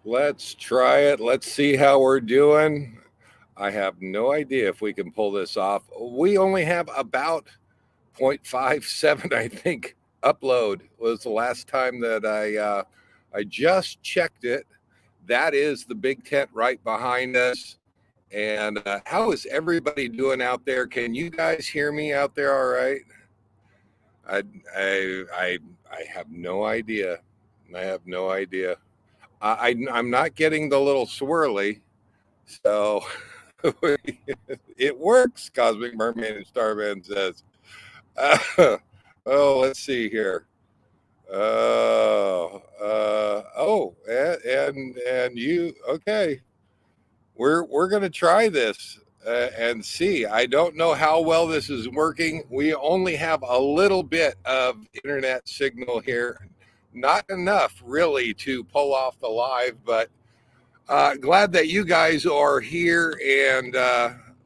Let's try it. Let's see how we're doing. I have no idea if we can pull this off. We only have about 0.57, I think. Upload was the last time that I just checked it. That is the big tent right behind us. And how is everybody doing out there? Can you guys hear me out there? All right. I I I I have no idea. I have no idea. I'm not getting the little swirly, so it works. Cosmic Mermaid and Starman says. Uh, oh, let's see here. And you okay? We're gonna try this and see. I don't know how well this is working. We only have a little bit of internet signal here, not enough really to pull off the live, but glad that you guys are here, and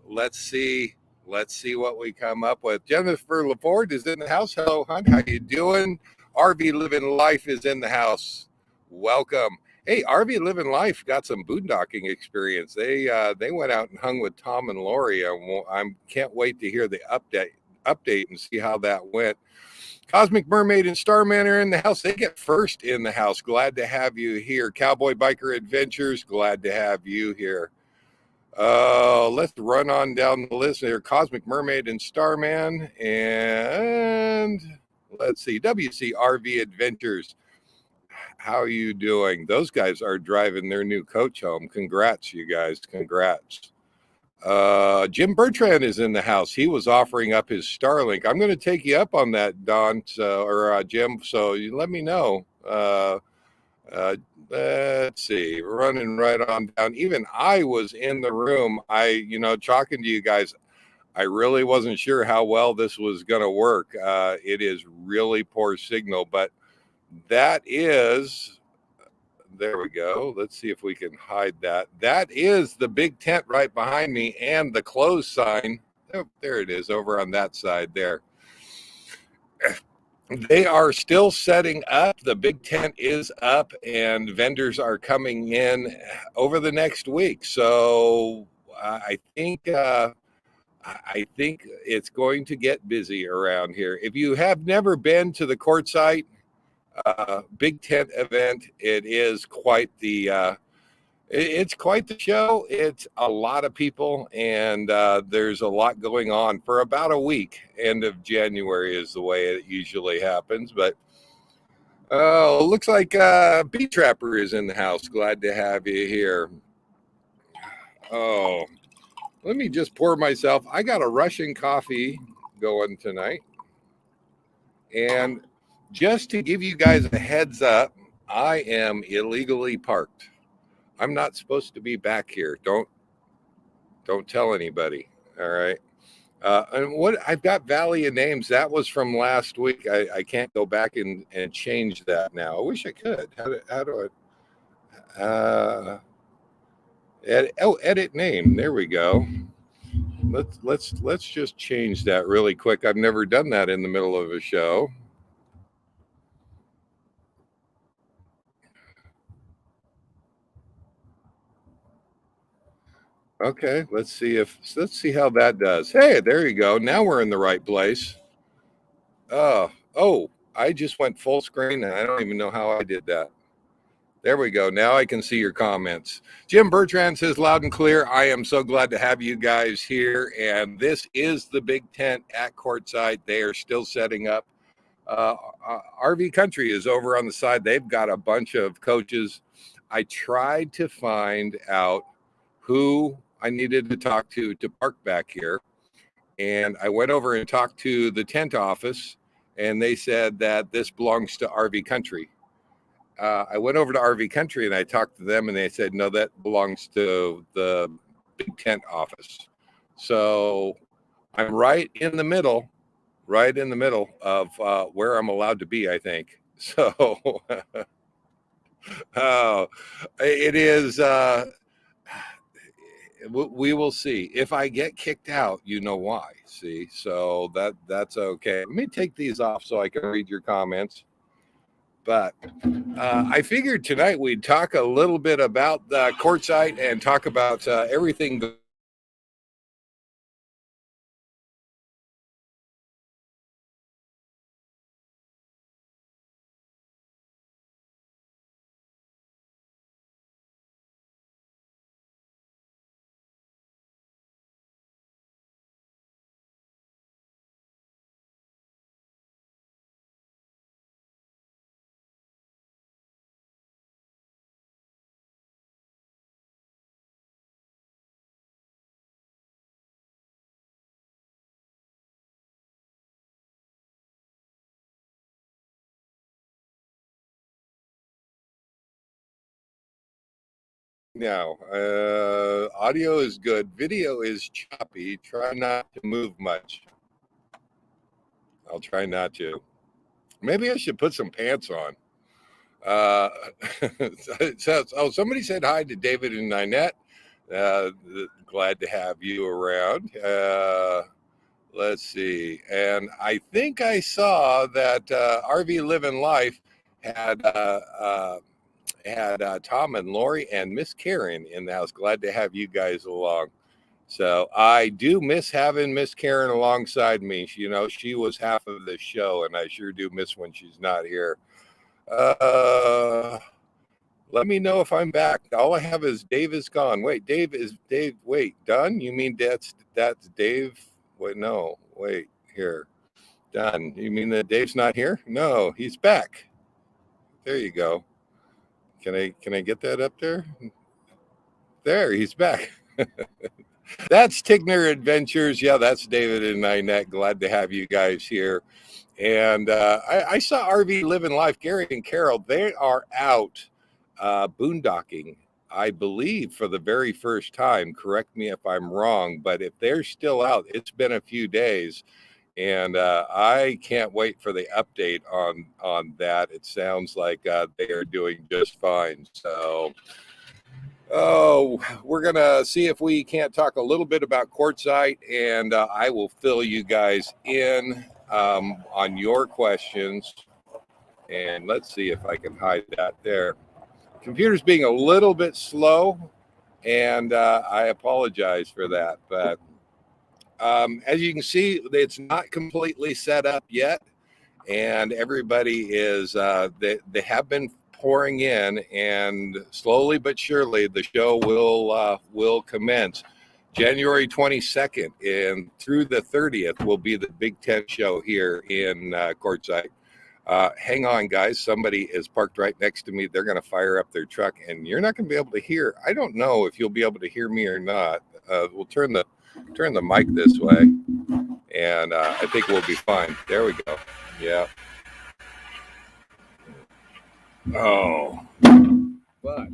let's see. Let's see what we come up with. Jennifer Laford is in the house. Hello, hon. How you doing? RV Living Life is in the house. Welcome. Hey, RV Living Life got some boondocking experience. They went out and hung with Tom and Lori. I can't wait to hear the update and see how that went. Cosmic Mermaid and Starman are in the house. They get first in the house. Glad to have you here. Cowboy Biker Adventures, glad to have you here. Let's run on down the list here. Cosmic Mermaid and Starman. And let's see. WCRV Adventures. How are you doing? Those guys are driving their new coach home. Congrats, you guys. Congrats. Jim Bertrand is in the house. He was offering up his Starlink. I'm going to take you up on that, Don, Jim. So you let me know. Let's see. Running right on down. Even I was in the room. Talking to you guys. I really wasn't sure how well this was going to work. It is really poor signal, but that is. There we go. Let's see if we can hide that. That is the big tent right behind me and the close sign. Oh, there it is over on that side there. They are still setting up. The big tent is up and vendors are coming in over the next week. So I think it's going to get busy around here. If you have never been to the Quartzite big tent event, it is quite the it's quite the show. It's a lot of people, and there's a lot going on for about a week. End of January is the way it usually happens. But looks like Bee Trapper is in the house. Glad to have you here. Oh, let me just pour myself. I got a Russian coffee going tonight, and just to give you guys a heads up, I am illegally parked. I'm not supposed to be back here. Don't tell anybody. All right. And what I've got Valley of Names. That was from last week. I can't go back and change that now. I wish I could. How do I? Edit name. There we go. Let's just change that really quick. I've never done that in the middle of a show. Okay, let's see how that does. Hey, there you go. Now we're in the right place. Oh, I just went full screen and I don't even know how I did that. There we go. Now I can see your comments. Jim Bertrand says loud and clear. I am so glad to have you guys here. And this is the big tent at Quartzite. They are still setting up. RV Country is over on the side. They've got a bunch of coaches. I tried to find out who I needed to talk to park back here. And I went over and talked to the tent office, and they said that this belongs to RV Country. I went over to RV Country and I talked to them, and they said, no, that belongs to the big tent office. So I'm right in the middle of where I'm allowed to be, I think. So it is. We will see. If I get kicked out, you know why. See, so that's okay. Let me take these off so I can read your comments. But I figured tonight we'd talk a little bit about Quartzite and talk about everything. Now, audio is good. Video is choppy. Try not to move much. I'll try not to. Maybe I should put some pants on. Uh, somebody said hi to David and Ninette. Glad to have you around. Let's see. And I think I saw that RV Living Life had Tom and Lori and Miss Karen in the house. Glad to have you guys along. So I do miss having Miss Karen alongside me. She was half of the show, and I sure do miss when she's not here. Let me know if I'm back. All I have is Dave is gone. Wait, Dave. Wait, done? You mean that's Dave? Wait, no. Wait, here. Done. You mean that Dave's not here? No, he's back. There you go. Can I get that up there? There, he's back. That's Tigner Adventures. Yeah, that's David and Ninette. Glad to have you guys here. And I saw RV Living Life. Gary and Carol, they are out boondocking, I believe, for the very first time. Correct me if I'm wrong, but if they're still out, it's been a few days. And I can't wait for the update on that. It sounds like they are doing just fine. So, we're going to see if we can't talk a little bit about Quartzite, and I will fill you guys in on your questions. And let's see if I can hide that there. Computer's being a little bit slow, and I apologize for that. But as you can see, it's not completely set up yet, and everybody is they have been pouring in, and slowly but surely the show will commence. January 22nd and through the 30th will be the Big Tent show here in Quartzite. Hang on, guys. Somebody is parked right next to me. They're going to fire up their truck, and you're not going to be able to hear. I don't know if you'll be able to hear me or not. We'll turn the mic this way, and I think we'll be fine. There we go. Yeah. Oh, but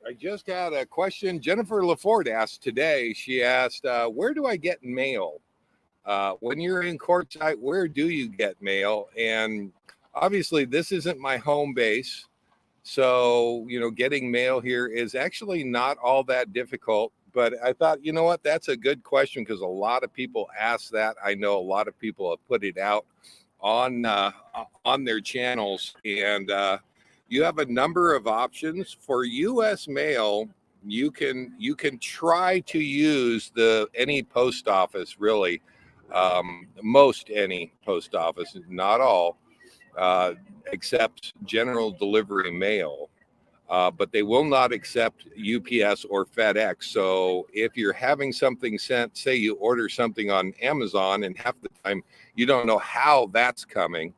I just had a question. Jennifer LaFord asked today. She asked, "Where do I get mail? When you're in Quartzite, where do you get mail?" And obviously, this isn't my home base, so getting mail here is actually not all that difficult. But I thought, you know what, that's a good question because a lot of people ask that. I know a lot of people have put it out on their channels, and you have a number of options for U.S. mail. You can try to use any post office, really. Most any post office, not all, accept general delivery mail, but they will not accept UPS or FedEx. So if you're having something sent, say you order something on Amazon, and half the time you don't know how that's coming,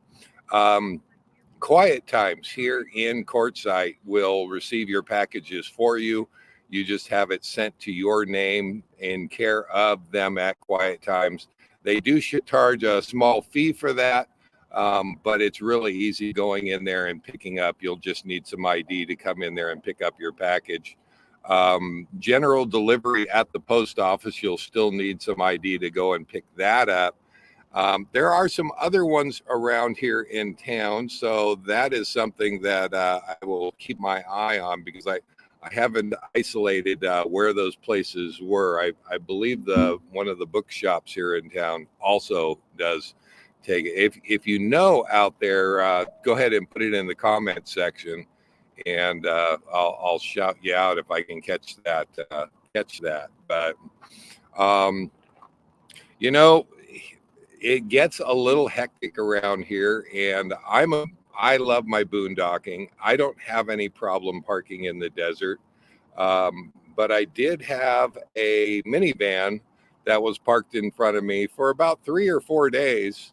Quiet Times here in Quartzite will receive your packages for you. You just have it sent to your name in care of them at Quiet Times. They do charge a small fee for that, but it's really easy going in there and picking up. You'll just need some ID to come in there and pick up your package. General delivery at the post office, you'll still need some ID to go and pick that up. There are some other ones around here in town, so that is something that I will keep my eye on because I haven't isolated where those places were. I believe one of the bookshops here in town also does take it. If you know out there, go ahead and put it in the comment section, and I'll shout you out if I can catch that. But you know, it gets a little hectic around here, and I love my boondocking. I don't have any problem parking in the desert. But I did have a minivan that was parked in front of me for about 3 or 4 days.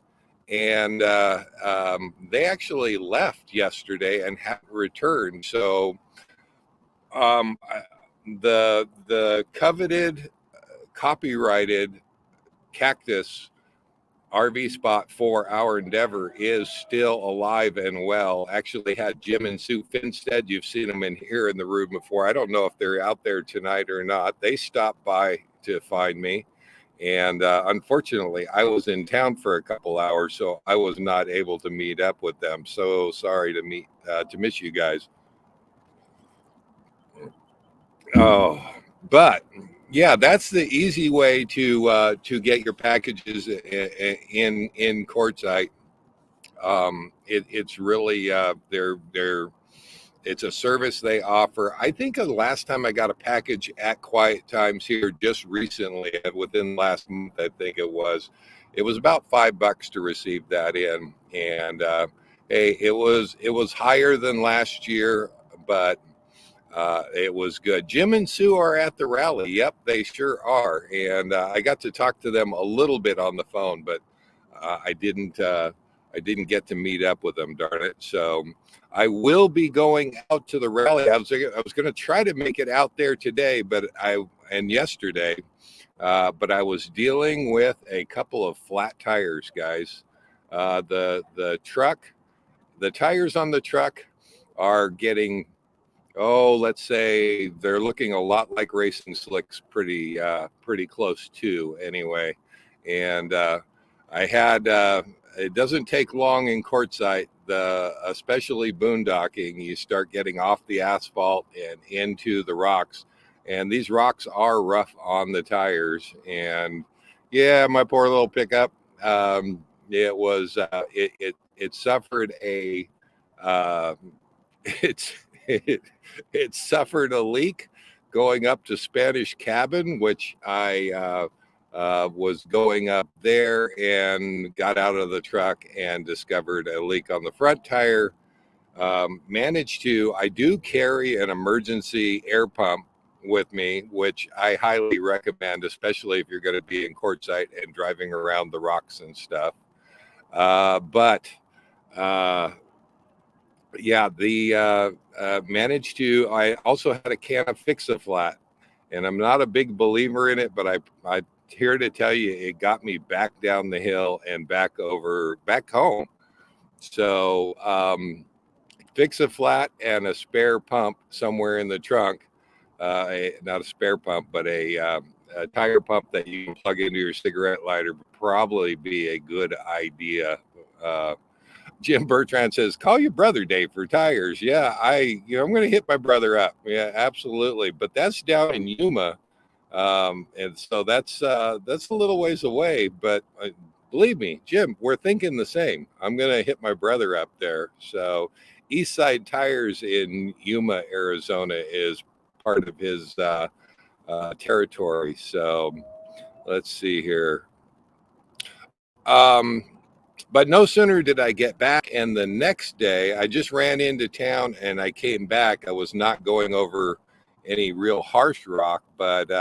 And they actually left yesterday and haven't returned. So um, the coveted, copyrighted cactus RV spot for our endeavor is still alive and well. Actually had Jim and Sue Finstead. You've seen them in here in the room before. I don't know if they're out there tonight or not. They stopped by to find me. And unfortunately, I was in town for a couple hours, so I was not able to meet up with them. So sorry to miss you guys. Oh, but yeah, that's the easy way to get your packages in Quartzite. It's really it's a service they offer. I think the last time I got a package at Quiet Times here just recently, within last month, I think it was about $5 to receive that in. And hey, it was higher than last year, but it was good. Jim and Sue are at the rally. Yep, they sure are. And I got to talk to them a little bit on the phone, but I didn't get to meet up with them, darn it. So I will be going out to the rally. I was going to try to make it out there today, and yesterday, but I was dealing with a couple of flat tires, guys. The tires on the truck are getting, let's say they're looking a lot like racing slicks, pretty close to anyway. And I had it doesn't take long in Quartzite, especially boondocking. You start getting off the asphalt and into the rocks, and these rocks are rough on the tires. And yeah, my poor little pickup, it was it suffered a it's it suffered a leak going up to Spanish Cabin, which I was going up there and got out of the truck and discovered a leak on the front tire. I do carry an emergency air pump with me, which I highly recommend, especially if you're going to be in Quartzite and driving around the rocks and stuff. But yeah, I also had a can of Fix-A-Flat, and I'm not a big believer in it, but I here to tell you, it got me back down the hill and back home. So Fix-A-Flat and a spare pump somewhere in the trunk, not a spare pump, but a tire pump that you can plug into your cigarette lighter would probably be a good idea. Jim Bertrand says, call your brother, Dave, for tires. Yeah, I'm going to hit my brother up. Yeah, absolutely. But that's down in Yuma. And so that's a little ways away, but believe me, Jim, we're thinking the same. I'm going to hit my brother up there. So Eastside Tires in Yuma, Arizona is part of his territory. So let's see here. But no sooner did I get back, and the next day I just ran into town and I came back. I was not going over any real harsh rock, but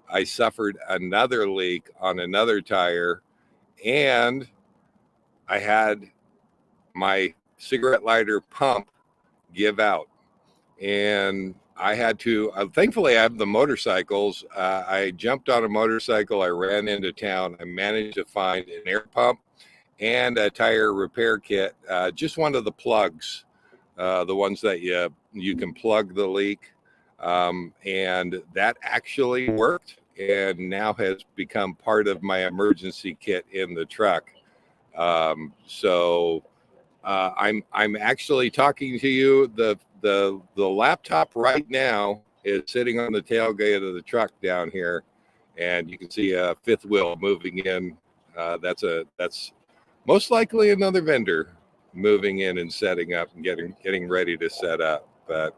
I suffered another leak on another tire, and I had my cigarette lighter pump give out. And I had to, thankfully, I have the motorcycles. I jumped on a motorcycle. I ran into town. I managed to find an air pump and a tire repair kit, just one of the plugs, the ones that you can plug the leak. And that actually worked and now has become part of my emergency kit in the truck. So I'm actually talking to you. The laptop right now is sitting on the tailgate of the truck down here, and you can see a fifth wheel moving in. That's most likely another vendor moving in and setting up and getting ready to set up. But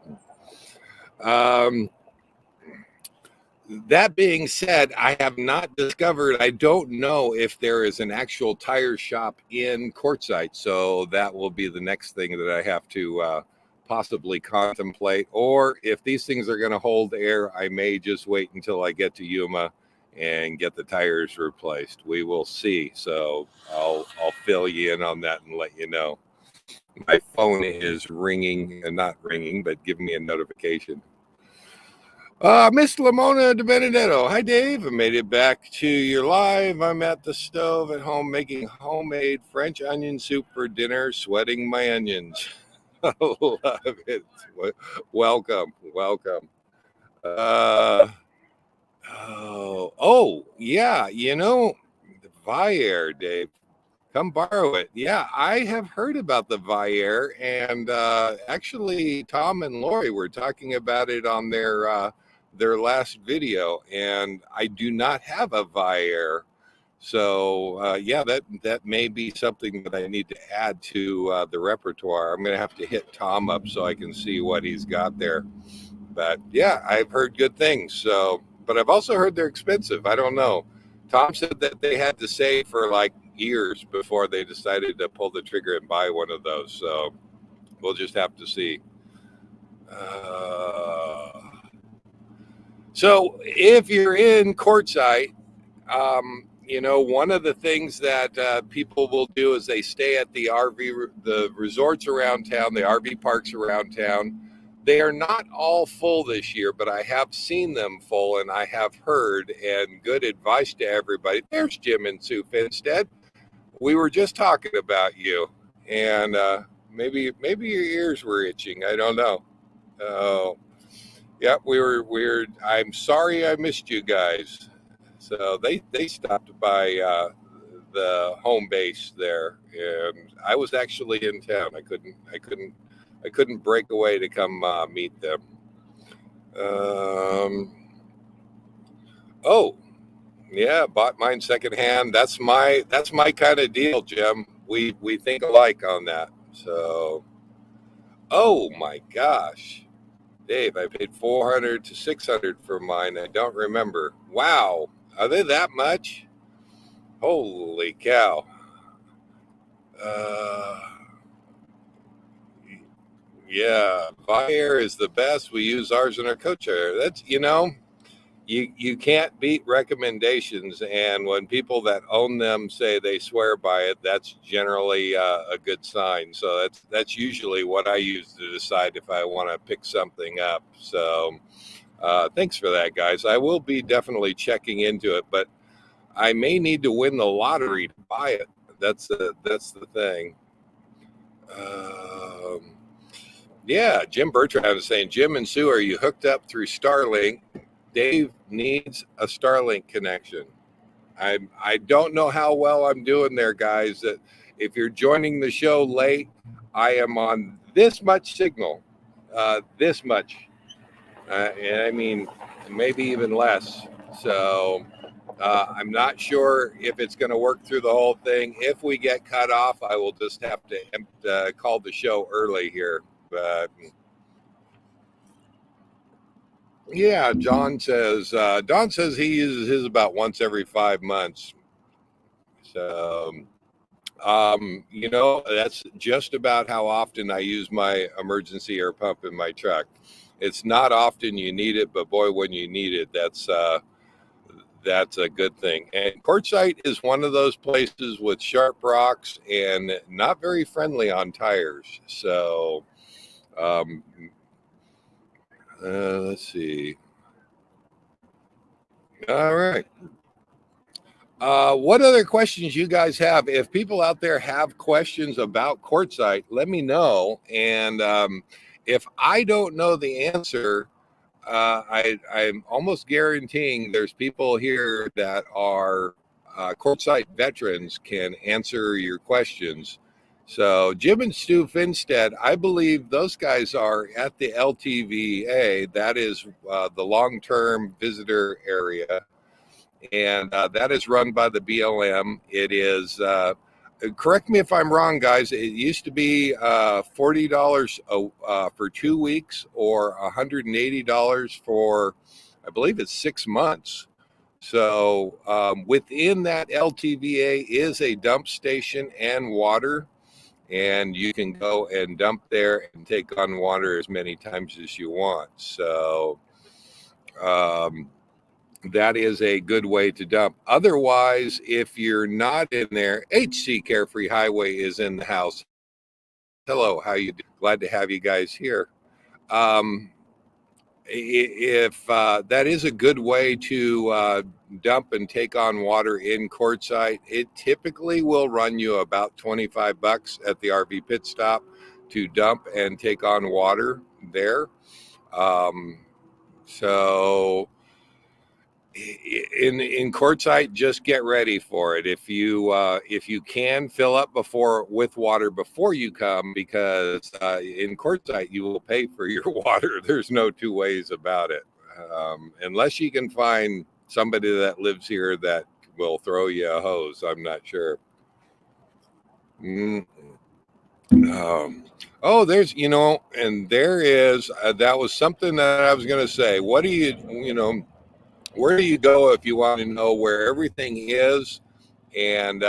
that being said, I have not discovered, I don't know if there is an actual tire shop in Quartzite. So that will be the next thing that I have to possibly contemplate. Or if these things are going to hold air, I may just wait until I get to Yuma and get the tires replaced. We will see. So I'll fill you in on that and let you know. My phone is ringing, not ringing, but giving me a notification. Miss Lamona De Benedetto. Hi, Dave. I made it back to your live. I'm at the stove at home making homemade French onion soup for dinner, sweating my onions. Love it. Welcome. Yeah. The Viair, Dave. Come borrow it. Yeah, I have heard about the Viair, and actually, Tom and Lori were talking about it on their last video, and I do not have a Viair. So yeah, that may be something that I need to add to the repertoire. I'm going to have to hit Tom up so I can see what he's got there. But yeah, I've heard good things. So, but I've also heard they're expensive. I don't know. Tom said that they had to save for like years before they decided to pull the trigger and buy one of those. So we'll just have to see. So if you're in Quartzite, one of the things that people will do is they stay at the resorts around town, the RV parks around town. They are not all full this year, but I have seen them full, and I have heard, and good advice to everybody. There's Jim and Sue Finstead. We were just talking about you, and maybe your ears were itching. I don't know. Yeah, we were. I'm sorry I missed you guys. So they stopped by the home base there, and I was actually in town. I couldn't break away to come meet them. Oh, yeah, bought mine secondhand. That's my kind of deal, Jim. We think alike on that. So, oh my gosh, Dave, I paid 400 to 600 for mine. I don't remember. Wow, are they that much? Holy cow. Yeah, Viair is the best. We use ours in our coach chair. That's, you can't beat recommendations. And when people that own them say they swear by it, that's generally a good sign. So that's usually what I use to decide if I want to pick something up. So thanks for that, guys. I will be definitely checking into it, but I may need to win the lottery to buy it. That's the thing. Yeah, Jim Bertrand is saying, Jim and Sue, are you hooked up through Starlink? Dave needs a Starlink connection. I don't know how well I'm doing there, guys. That if you're joining the show late, I am on this much signal, this much, and I mean maybe even less. So I'm not sure if it's going to work through the whole thing. If we get cut off, I will just have to call the show early here. But yeah, Don says he uses his about once every 5 months. So, that's just about how often I use my emergency air pump in my truck. It's not often you need it, but boy, when you need it, that's a good thing. And Quartzite is one of those places with sharp rocks and not very friendly on tires. So, let's see. All right. What other questions you guys have? If people out there have questions about Quartzite, let me know. And if I don't know the answer, I'm almost guaranteeing there's people here that are Quartzite veterans can answer your questions. So Jim and Stu Finstead, I believe those guys are at the LTVA. That is the long-term visitor area. And that is run by the BLM. It is, correct me if I'm wrong, guys. It used to be $40 for 2 weeks, or $180 for, I believe it's 6 months. So within that LTVA is a dump station and water, and you can go and dump there and take on water as many times as you want. So that is a good way to dump. Otherwise, if you're not in there, HC Carefree Highway is in the house. Hello, how you doing? Glad to have you guys here. If that is a good way to dump and take on water in Quartzite, it typically will run you about $25 at the RV pit stop to dump and take on water there. So in Quartzite, just get ready for it. If you can, fill up with water before you come, because in Quartzite you will pay for your water. There's no two ways about it, unless you can find somebody that lives here that will throw you a hose. I'm not sure. Oh, there's, and there is, that was something that I was going to say. What do where do you go if you want to know where everything is, and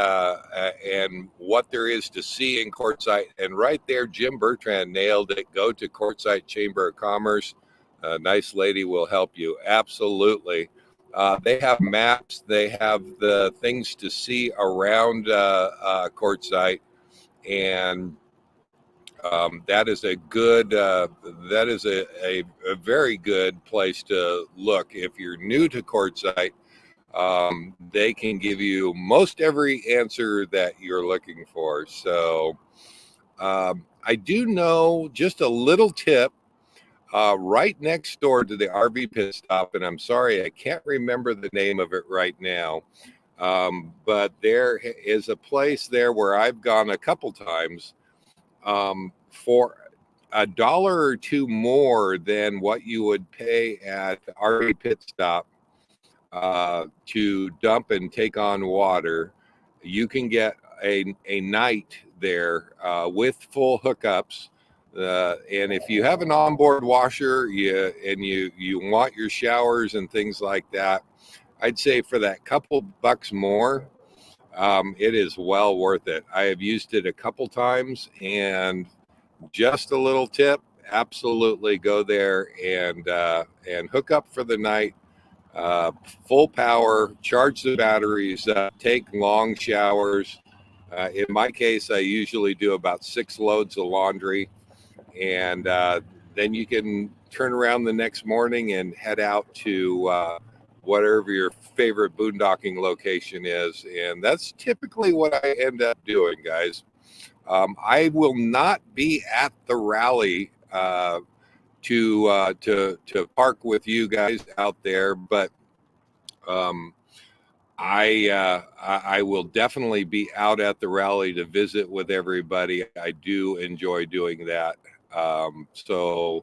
what there is to see in Quartzite? And right there, Jim Bertrand nailed it. Go to Quartzite Chamber of Commerce. A nice lady will help you. Absolutely. They have maps. They have the things to see around Quartzite, and that is a good, that is a very good place to look. If you're new to Quartzite, they can give you most every answer that you're looking for. So I do know just a little tip right next door to the RV pit stop, and I'm sorry, I can't remember the name of it right now, but there is a place there where I've gone a couple times, for $1 or $2 more than what you would pay at the RV pit stop to dump and take on water. You can get a night there with full hookups. And if you have an onboard washer, you want your showers and things like that, I'd say for that couple bucks more, it is well worth it. I have used it a couple times, and just a little tip: absolutely go there and hook up for the night, full power, charge the batteries, take long showers. In my case, I usually do about 6 loads of laundry, and then you can turn around the next morning and head out to whatever your favorite boondocking location is. And that's typically what I end up doing, guys. I will not be at the rally to park with you guys out there, but I will definitely be out at the rally to visit with everybody. I do enjoy doing that. So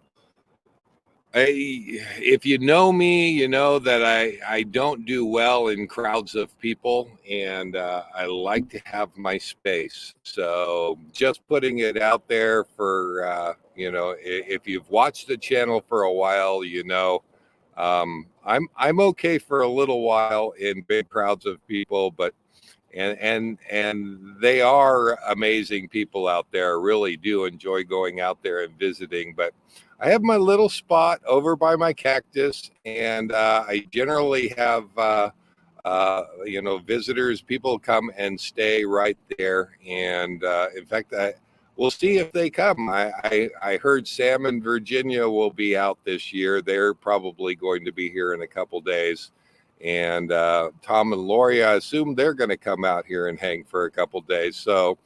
if you know me, you know that I don't do well in crowds of people, and I like to have my space. So just putting it out there for, if you've watched the channel for a while, I'm okay for a little while in big crowds of people, but and they are amazing people out there. I really do enjoy going out there and visiting, but I have my little spot over by my cactus, and I generally have visitors, people come and stay right there. And in fact, we'll see if they come. I heard Sam and Virginia will be out this year. They're probably going to be here in a couple days. And Tom and Lori, I assume they're going to come out here and hang for a couple days. So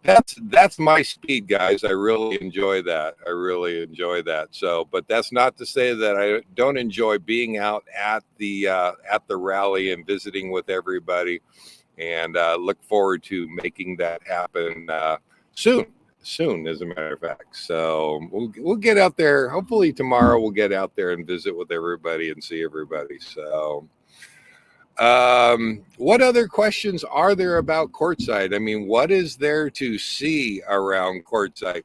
that's my speed, guys. I really enjoy that. So, but that's not to say that I don't enjoy being out at the rally and visiting with everybody. And look forward to making that happen soon, as a matter of fact. So we'll get out there. Hopefully tomorrow we'll get out there and visit with everybody and see everybody. So What other questions are there about Quartzite? I mean, what is there to see around Quartzite?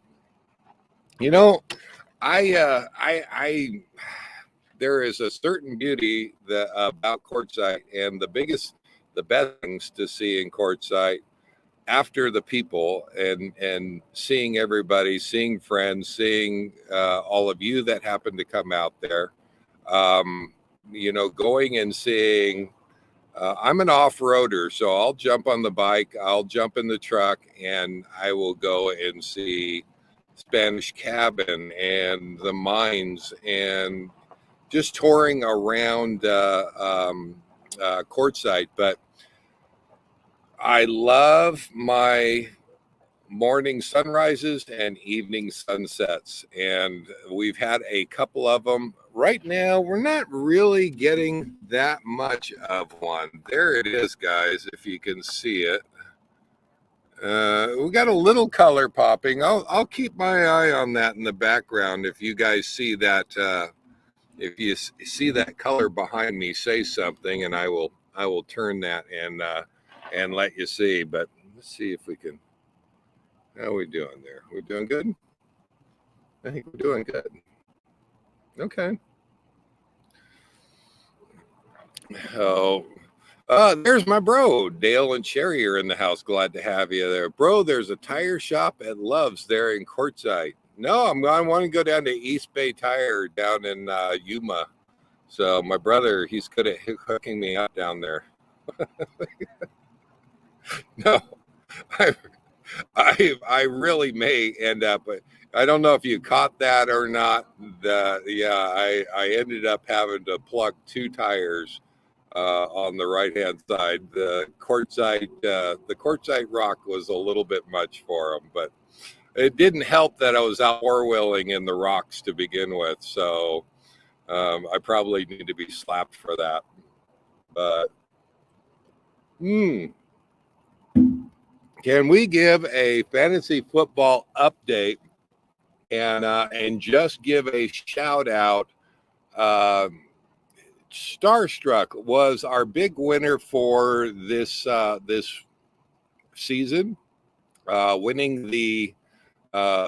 You know, I there is a certain beauty that about Quartzite, and the best things to see in Quartzite after the people and seeing everybody, seeing friends, seeing all of you that happen to come out there. Um, going and seeing. I'm an off-roader, so I'll jump on the bike, I'll jump in the truck, and I will go and see Spanish Cabin and the mines and just touring around Quartzite. But I love my morning sunrises and evening sunsets, and we've had a couple of them. Right now we're not really getting that much of one. There it is, guys, if you can see it. We got a little color popping. I'll keep my eye on that in the background. If you guys see that, if you see that color behind me, say something, and I will turn that and let you see. But let's see if we can. How are we doing there? We're doing good? I think we're doing good. Okay. Oh, there's my bro. Dale and Sherry are in the house. Glad to have you there. Bro, there's a tire shop at Love's there in Quartzite. No, I want to go down to East Bay Tire down in Yuma. So my brother, he's good at hooking me up down there. No, I really may end up, but I don't know if you caught that or not. I ended up having to plug 2 tires on the right hand side. The Quartzite rock was a little bit much for him, but it didn't help that I was out four-wheeling in the rocks to begin with. So I probably need to be slapped for that. But can we give a fantasy football update and just give a shout out? Starstruck was our big winner for this season, winning the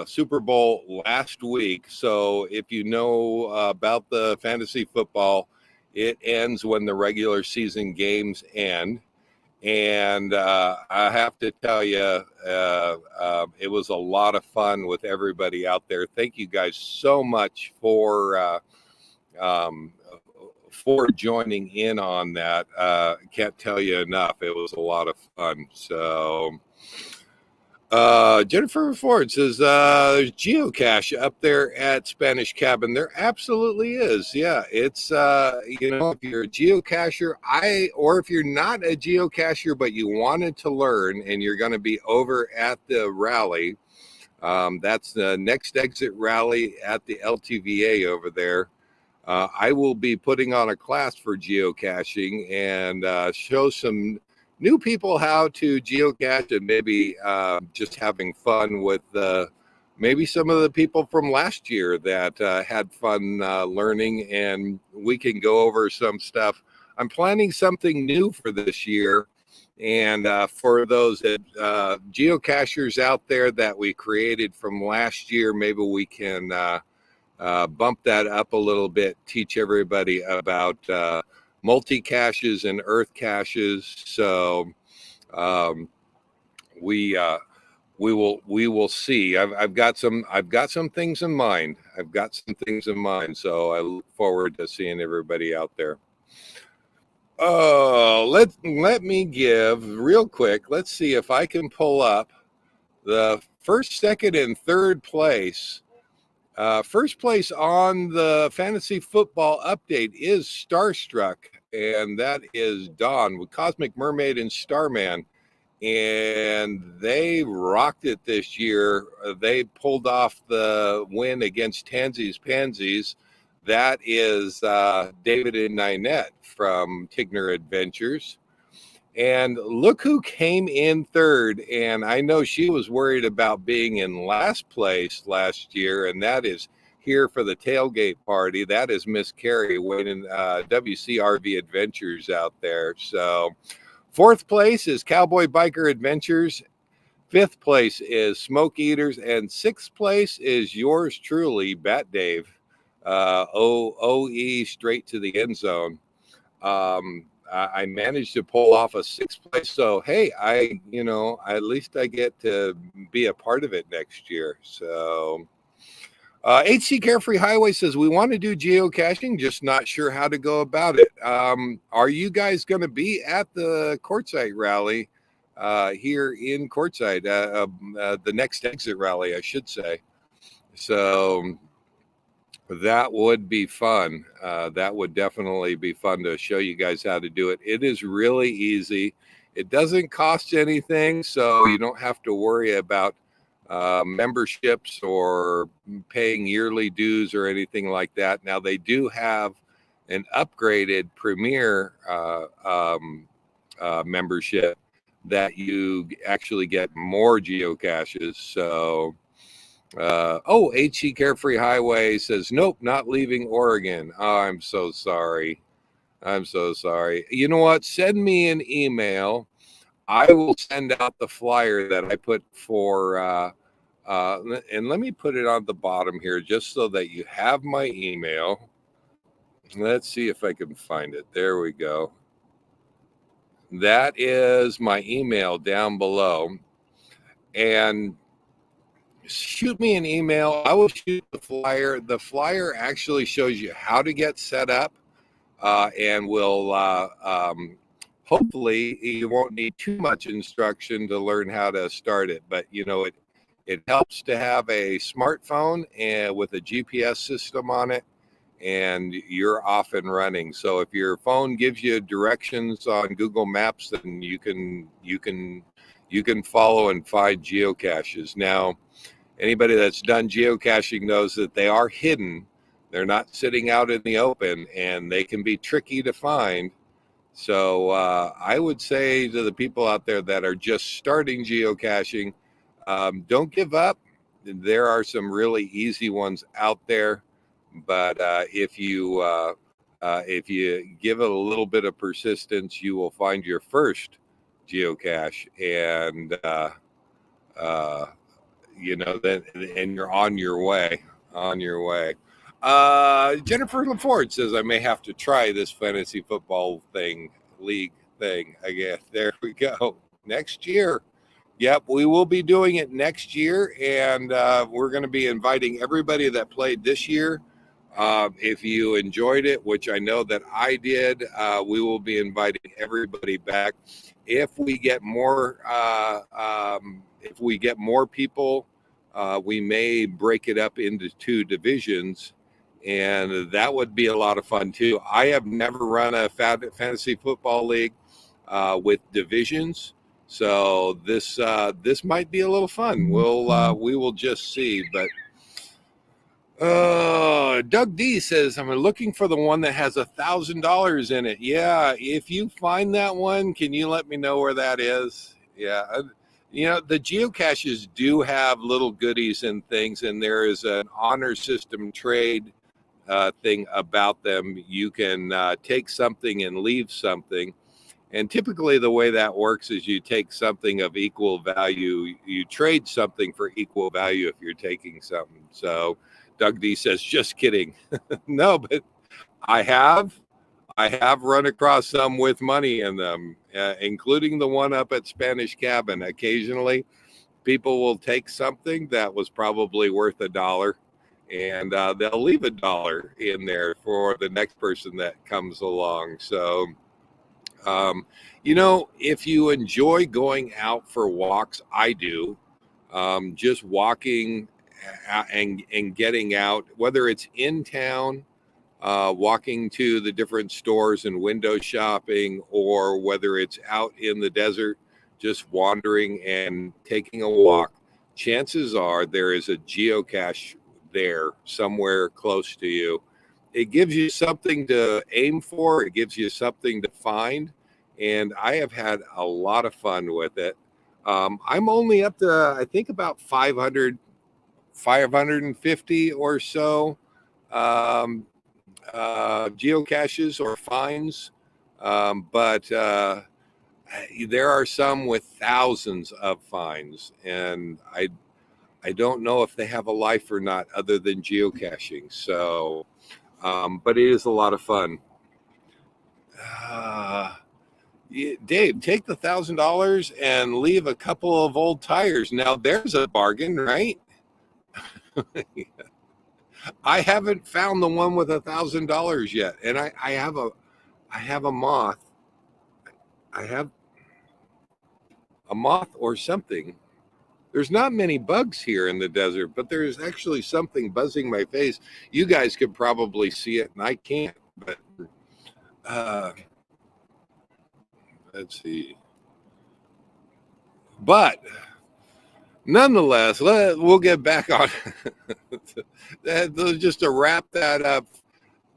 Super Bowl last week. So if you know about the fantasy football, it ends when the regular season games end. And I have to tell you, it was a lot of fun with everybody out there. Thank you guys so much for joining in on that. Can't tell you enough. It was a lot of fun. So Jennifer Ford says there's geocache up there at Spanish Cabin. There absolutely is. Yeah, it's if you're a geocacher, or if you're not a geocacher but you wanted to learn and you're going to be over at the rally, that's the next exit rally at the LTVA over there. I will be putting on a class for geocaching and show some new people how to geocache, and maybe just having fun with maybe some of the people from last year that had fun learning, and we can go over some stuff. I'm planning something new for this year, and for those geocachers out there that we created from last year, maybe we can bump that up a little bit, teach everybody about multi-caches and earth caches. So we will see. I've got some things in mind. So I look forward to seeing everybody out there. Let me give real quick. Let's see if I can pull up the first, second, and third place. First place on the fantasy football update is Starstruck, and that is Dawn with Cosmic Mermaid and Starman. And they rocked it this year. They pulled off the win against Tansy's Pansies. That is David and Ninette from Tigner Adventures. And look who came in third. And I know she was worried about being in last place last year, and that is here for the tailgate party. That is Miss Carrie waiting, WCRV Adventures out there. So 4th place is Cowboy Biker Adventures. 5th place is Smoke Eaters, and 6th place is yours truly, Bat Dave. OE straight to the end zone. I managed to pull off a 6th place, so hey, at least I get to be a part of it next year. So HC Carefree Highway says we want to do geocaching, just not sure how to go about it. Are you guys going to be at the Quartzite rally here in Quartzite, the next exit rally, I should say? So that would be fun. That would definitely be fun to show you guys how to do it. It is really easy. It doesn't cost anything, so you don't have to worry about memberships or paying yearly dues or anything like that. Now, they do have an upgraded premier membership that you actually get more geocaches. So HE Carefree Highway says, nope, not leaving Oregon. Oh, I'm so sorry. You know what? Send me an email. I will send out the flyer that I put for, and let me put it on the bottom here just so that you have my email. Let's see if I can find it. There we go. That is my email down below. And shoot me an email. I will shoot the flyer. The flyer actually shows you how to get set up, and will hopefully you won't need too much instruction to learn how to start it. But it helps to have a smartphone and with a GPS system on it, and you're off and running. So if your phone gives you directions on Google Maps, then you can follow and find geocaches. Now, anybody that's done geocaching knows that they are hidden. They're not sitting out in the open, and they can be tricky to find. So I would say to the people out there that are just starting geocaching, don't give up. There are some really easy ones out there, but if you give it a little bit of persistence, you will find your first geocache, and then and you're on your way. Jennifer LaFord says I may have to try this fantasy football league thing again. There we go. Next year. Yep, we will be doing it next year, and we're going to be inviting everybody that played this year. If you enjoyed it, which I know that I did, we will be inviting everybody back. If we get more people, we may break it up into 2 divisions, and that would be a lot of fun too. I have never run a fantasy football league with divisions, so this might be a little fun. We will just see. But Doug D says, I'm looking for the one that has $1,000 in it. Yeah, if you find that one, can you let me know where that is? Yeah, the geocaches do have little goodies and things, and there is an honor system trade thing about them. You can take something and leave something. And typically the way that works is you take something of equal value. You trade something for equal value if you're taking something. So Doug D says, just kidding. No, but I have run across some with money in them, including the one up at Spanish Cabin. Occasionally, people will take something that was probably worth $1, and they'll leave $1 in there for the next person that comes along. So, if you enjoy going out for walks, I do, just walking and getting out, whether it's in town, walking to the different stores and window shopping, or whether it's out in the desert, just wandering and taking a walk, chances are there is a geocache there somewhere close to you. It gives you something to aim for. It gives you something to find. And I have had a lot of fun with it. I'm only up to, I think, about 500 550 or so geocaches or finds, but there are some with thousands of finds, and I don't know if they have a life or not other than geocaching. So, but it is a lot of fun. Dave, take the $1,000 and leave a couple of old tires. Now there's a bargain, right? I haven't found the one with $1,000 yet, and I have a moth. I have a moth or something. There's not many bugs here in the desert, but there's actually something buzzing my face. You guys could probably see it, and I can't. But let's see. But nonetheless, we'll get back on. Just to wrap that up,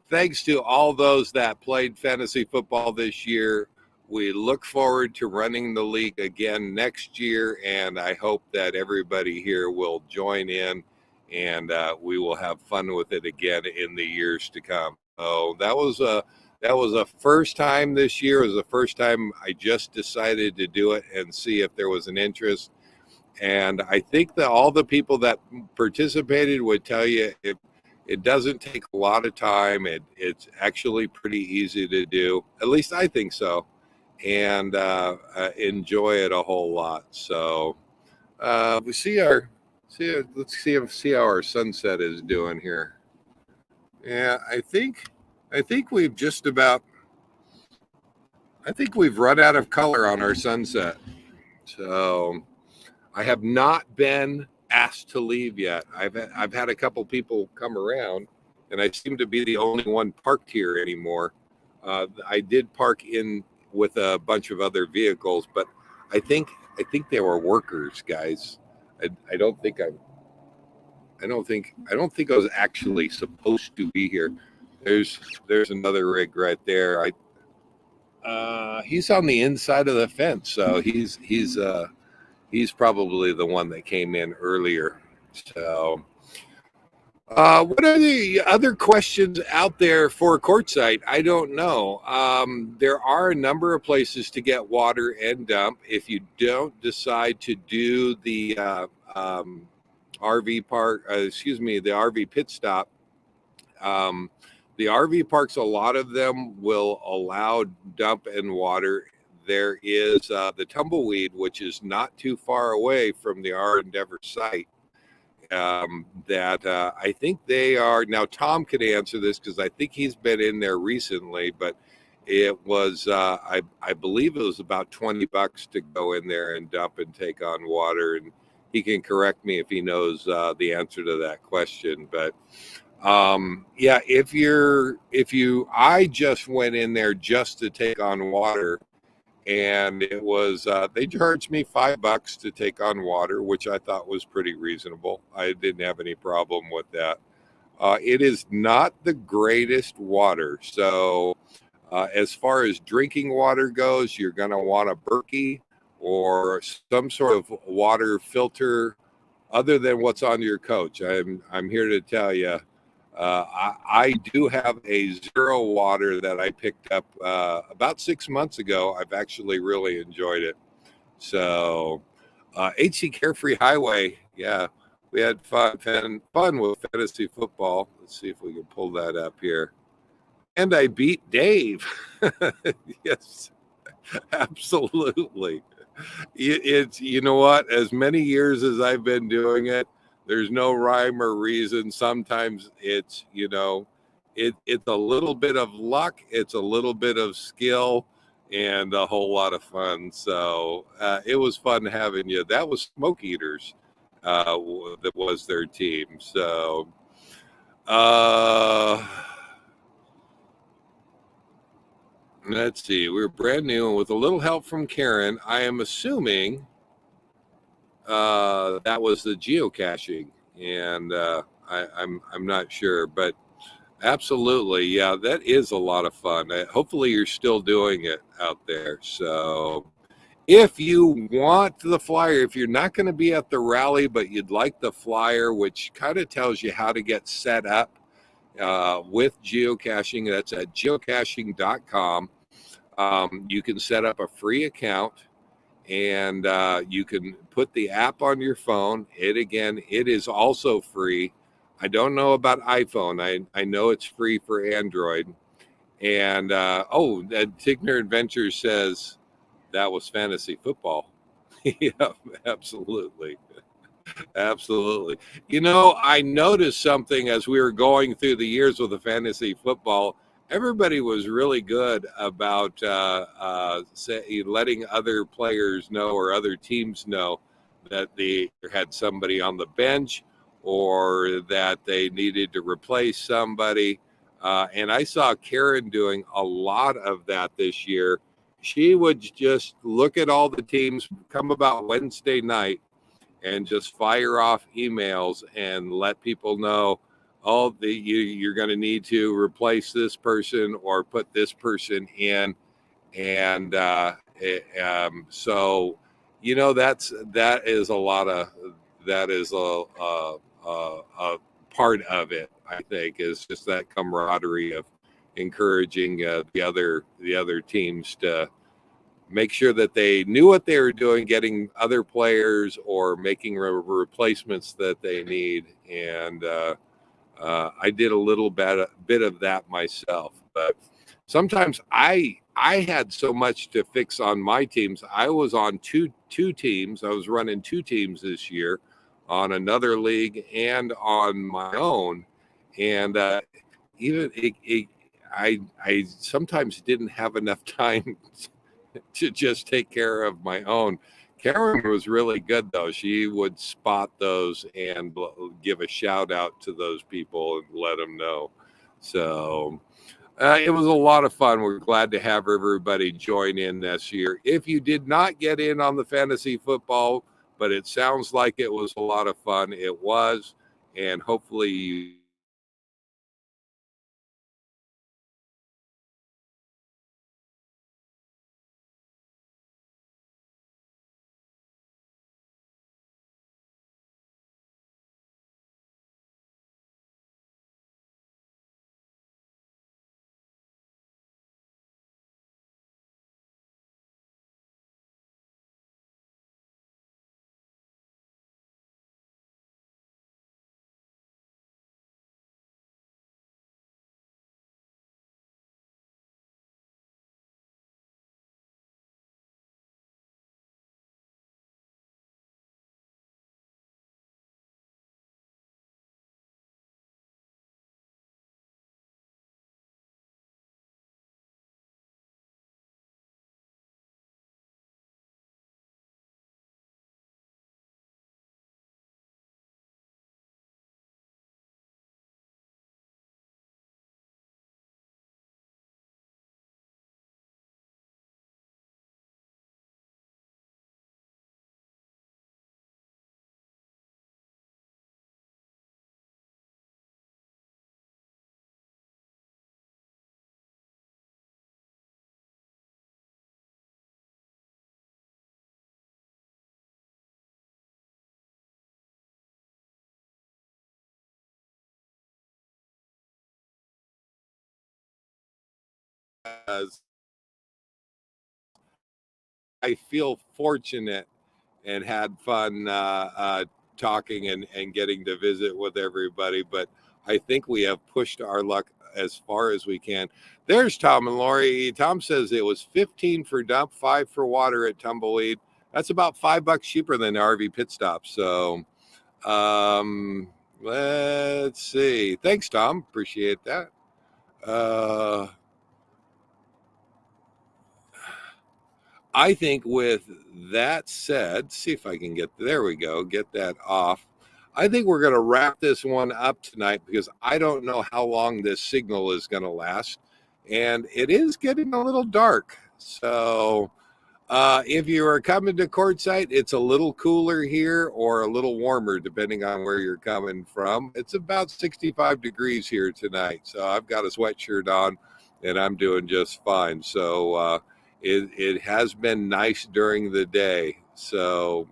thanks to all those that played fantasy football this year. We look forward to running the league again next year, and I hope that everybody here will join in, and we will have fun with it again in the years to come. So that was a first time this year. It was the first time I just decided to do it and see if there was an interest. And I think that all the people that participated would tell you it doesn't take a lot of time. It's actually pretty easy to do. At least I think so. And enjoy it a whole lot. So let's see how our sunset is doing here. Yeah, I think we've run out of color on our sunset. So I have not been asked to leave yet. I've had a couple people come around, and I seem to be the only one parked here anymore. I did park in with a bunch of other vehicles, but I think they were workers, guys. I don't think I was actually supposed to be here. There's another rig right there. He's on the inside of the fence, so he's probably the one that came in earlier. So what are the other questions out there for Quartzite? I don't know. There are a number of places to get water and dump. If you don't decide to do the RV park, the RV pit stop, the RV parks, a lot of them will allow dump and water. There is the Tumbleweed, which is not too far away from the R Endeavor site. That I think they are now. Tom could answer this because I think he's been in there recently, but it was I believe it was about $20 to go in there and dump and take on water, and he can correct me if he knows the answer to that question. But yeah, I just went in there just to take on water. And it was they charged me $5 to take on water, which I thought was pretty reasonable. I didn't have any problem with that. It is not the greatest water, so as far as drinking water goes, you're going to want a Berkey or some sort of water filter other than what's on your coach. I'm here to tell you, I do have a zero water that I picked up about 6 months ago. I've actually really enjoyed it. So HC Carefree Highway, yeah, we had fun with fantasy football. Let's see if we can pull that up here. And I beat Dave. Yes, absolutely. It's, you know what, as many years as I've been doing it, there's no rhyme or reason. Sometimes it's, it's a little bit of luck, it's a little bit of skill, and a whole lot of fun. So it was fun having you. That was Smoke Eaters. That was their team. So let's see. We're brand new, and with a little help from Karen, I am assuming that was the geocaching, and I'm not sure, but absolutely, yeah, that is a lot of fun. Hopefully, you're still doing it out there. So, If you want the flyer, if you're not going to be at the rally, but you'd like the flyer, which kind of tells you how to get set up with geocaching, that's at geocaching.com. You can set up a free account, and you can put the app on your phone. It is also free. I don't know about iPhone. I know it's free for Android. And Tigner Adventures says that was fantasy football. Yeah, absolutely. Absolutely. I noticed something as we were going through the years with the fantasy football. Everybody was really good about letting other players know or other teams know that they had somebody on the bench or that they needed to replace somebody. And I saw Karen doing a lot of that this year. She would just look at all the teams, come about Wednesday night, and just fire off emails and let people know, you're going to need to replace this person or put this person in. And so that is a lot of that is a part of it. I think is just that camaraderie of encouraging the other teams to make sure that they knew what they were doing, getting other players or making replacements that they need. And I did a little bit of that myself. But sometimes I had so much to fix on my teams. I was on two teams. I was running two teams this year, on another league and on my own. And even I sometimes didn't have enough time to just take care of my own. Karen was really good, though. She would spot those and give a shout out to those people and let them know. So it was a lot of fun. We're glad to have everybody join in this year. If you did not get in on the fantasy football, but it sounds like it was a lot of fun, it was. And hopefully you I feel fortunate and had fun talking and getting to visit with everybody. But I think we have pushed our luck as far as we can. There's Tom and Lori. Tom says it was 15 for dump, 5 for water at Tumbleweed. That's about $5 cheaper than the RV pit stop. So let's see. Thanks, Tom. Appreciate that. I think with that said, see if I can there we go, get that off. I think we're going to wrap this one up tonight because I don't know how long this signal is going to last. And it is getting a little dark. So if you are coming to Quartzsite, it's a little cooler here or a little warmer, depending on where you're coming from. It's about 65 degrees here tonight. So I've got a sweatshirt on and I'm doing just fine. So it has been nice during the day. So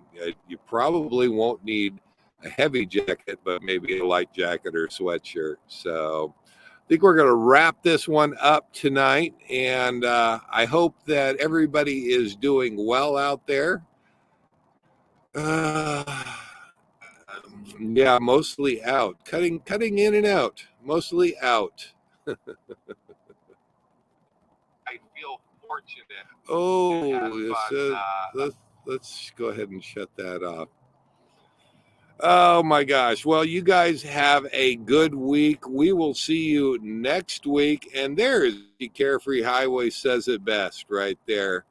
you probably won't need a heavy jacket, but maybe a light jacket or sweatshirt. So I think we're going to wrap this one up tonight. And I hope that everybody is doing well out there. Yeah, mostly out. Cutting in and out. Mostly out. I feel fortunate. Oh, let's go ahead and shut that off. Oh my gosh. Well, you guys have a good week. We will see you next week. And there's the Carefree Highway says it best right there.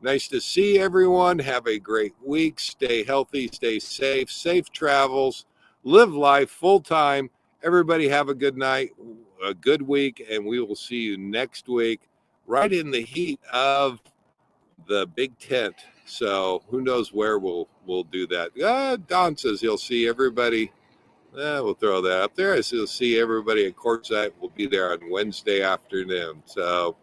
Nice to see everyone. Have a great week. Stay healthy, stay safe, safe travels, live life full time. Everybody have a good night, a good week, and we will see you next week right in the heat of the big tent. So who knows where we'll do that. Don says he'll see everybody. We'll throw that up there. He'll see everybody at Quartzite. We'll be there on Wednesday afternoon. So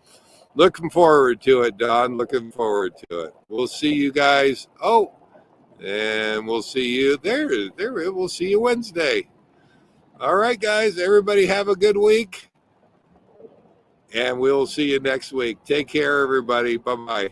looking forward to it, Don. Looking forward to it. We'll see you guys. Oh, and we'll see you there. We'll see you Wednesday. All right, guys. Everybody have a good week. And we'll see you next week. Take care, everybody. Bye-bye.